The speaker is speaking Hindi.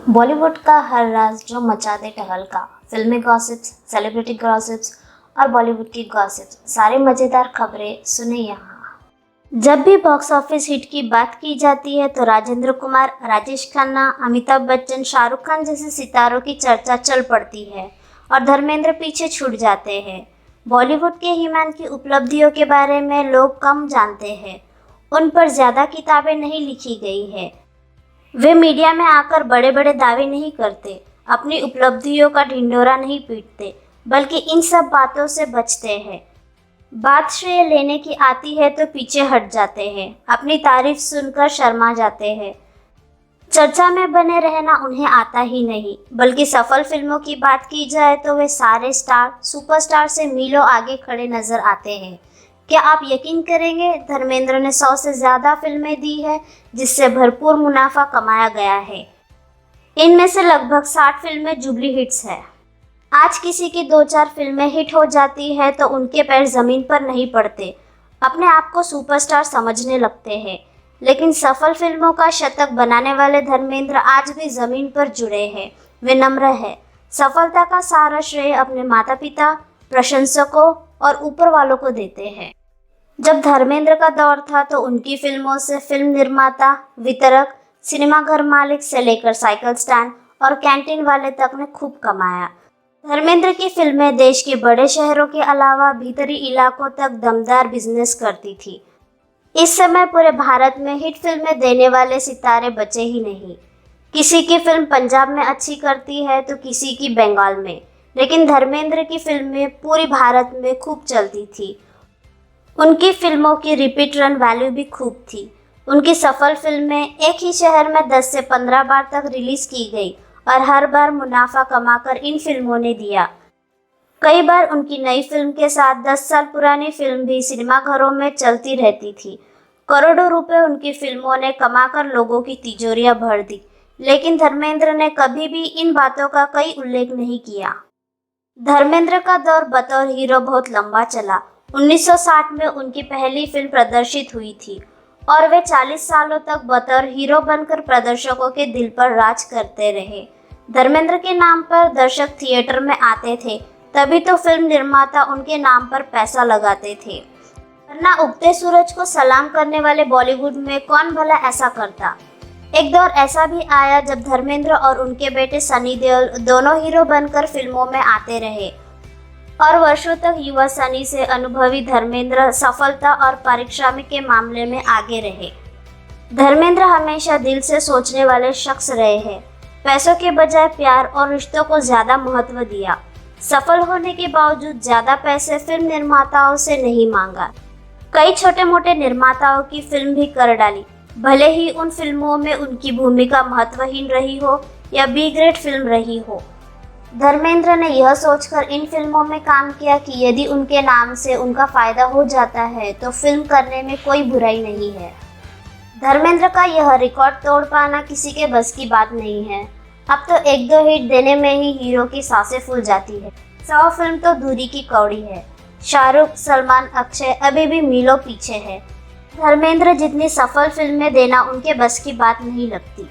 बॉलीवुड का हर राज जो मचा दे टहलका, फिल्मी गॉसिप्स, सेलिब्रिटी गॉसिप्स और बॉलीवुड की गॉसिप्स, सारी मज़ेदार खबरें सुने यहाँ। जब भी बॉक्स ऑफिस हिट की बात की जाती है तो राजेंद्र कुमार, राजेश खन्ना, अमिताभ बच्चन, शाहरुख खान जैसे सितारों की चर्चा चल पड़ती है और धर्मेंद्र पीछे छूट जाते हैं। बॉलीवुड के हीमैन की उपलब्धियों के बारे में लोग कम जानते हैं, उन पर ज़्यादा किताबें नहीं लिखी गई है। वे मीडिया में आकर बड़े बड़े दावे नहीं करते, अपनी उपलब्धियों का ढिंढोरा नहीं पीटते, बल्कि इन सब बातों से बचते हैं। बात श्रेय लेने की आती है तो पीछे हट जाते हैं, अपनी तारीफ सुनकर शर्मा जाते हैं। चर्चा में बने रहना उन्हें आता ही नहीं, बल्कि सफल फिल्मों की बात की जाए तो वे सारे स्टार, सुपरस्टार से मीलों आगे खड़े नजर आते हैं। क्या आप यकीन करेंगे, धर्मेंद्र ने 100 से ज़्यादा फिल्में दी है जिससे भरपूर मुनाफा कमाया गया है। इनमें से लगभग 60 फिल्में जुबली हिट्स है। आज किसी की 2-4 फिल्में हिट हो जाती है तो उनके पैर जमीन पर नहीं पड़ते, अपने आप को सुपरस्टार समझने लगते हैं। लेकिन सफल फिल्मों का शतक बनाने वाले धर्मेंद्र आज भी जमीन पर जुड़े हैं। वे नम्र है। सफलता का सारा श्रेय अपने माता पिता, प्रशंसकों और ऊपर वालों को देते हैं। जब धर्मेंद्र का दौर था तो उनकी फिल्मों से फिल्म निर्माता, वितरक, सिनेमाघर मालिक से लेकर साइकिल स्टैंड और कैंटीन वाले तक ने खूब कमाया। धर्मेंद्र की फिल्में देश के बड़े शहरों के अलावा भीतरी इलाकों तक दमदार बिजनेस करती थी। इस समय पूरे भारत में हिट फिल्में देने वाले सितारे बचे ही नहीं। किसी की फिल्म पंजाब में अच्छी करती है तो किसी की बंगाल में, लेकिन धर्मेंद्र की फिल्में पूरी भारत में खूब चलती थी। उनकी फिल्मों की रिपीट रन वैल्यू भी खूब थी। उनकी सफल फिल्में एक ही शहर में 10 से 15 बार तक रिलीज की गई और हर बार मुनाफा कमाकर इन फिल्मों ने दिया। कई बार उनकी नई फिल्म के साथ 10 साल पुरानी फिल्म भी सिनेमाघरों में चलती रहती थी। करोड़ों रुपए उनकी फिल्मों ने कमाकर लोगों की तिजोरियां भर दी, लेकिन धर्मेंद्र ने कभी भी इन बातों का कोई उल्लेख नहीं किया। धर्मेंद्र का दौर बतौर हीरो बहुत लंबा चला। 1960 में उनकी पहली फिल्म प्रदर्शित हुई थी और वे 40 सालों तक बतौर हीरो बनकर प्रदर्शकों के दिल पर राज करते रहे। धर्मेंद्र के नाम पर दर्शक थिएटर में आते थे, तभी तो फिल्म निर्माता उनके नाम पर पैसा लगाते थे, वरना उगते सूरज को सलाम करने वाले बॉलीवुड में कौन भला ऐसा करता। एक दौर ऐसा भी आया जब धर्मेंद्र और उनके बेटे सनी देओल दोनों हीरो बनकर फिल्मों में आते रहे और वर्षों तक युवा सनी से अनुभवी धर्मेंद्र सफलता और पारिश्रमिक के मामले में आगे रहे। धर्मेंद्र हमेशा दिल से सोचने वाले शख्स रहे हैं। पैसों के बजाय प्यार और रिश्तों को ज्यादा महत्व दिया। सफल होने के बावजूद ज्यादा पैसे फिल्म निर्माताओं से नहीं मांगा। कई छोटे मोटे निर्माताओं की फिल्म भी कर डाली, भले ही उन फिल्मों में उनकी भूमिका महत्वहीन रही हो या बी ग्रेड फिल्म रही हो। धर्मेंद्र ने यह सोचकर इन फिल्मों में काम किया कि यदि उनके नाम से उनका फायदा हो जाता है तो फिल्म करने में कोई बुराई नहीं है। धर्मेंद्र का यह रिकॉर्ड तोड़ पाना किसी के बस की बात नहीं है। अब तो 1-2 हिट देने में ही हीरो की सांसें फूल जाती है। 100 फिल्म तो दूरी की कौड़ी है। शाहरुख, सलमान, अक्षय अभी भी मीलों पीछे है। धर्मेंद्र जितनी सफल फिल्में देना उनके बस की बात नहीं लगती।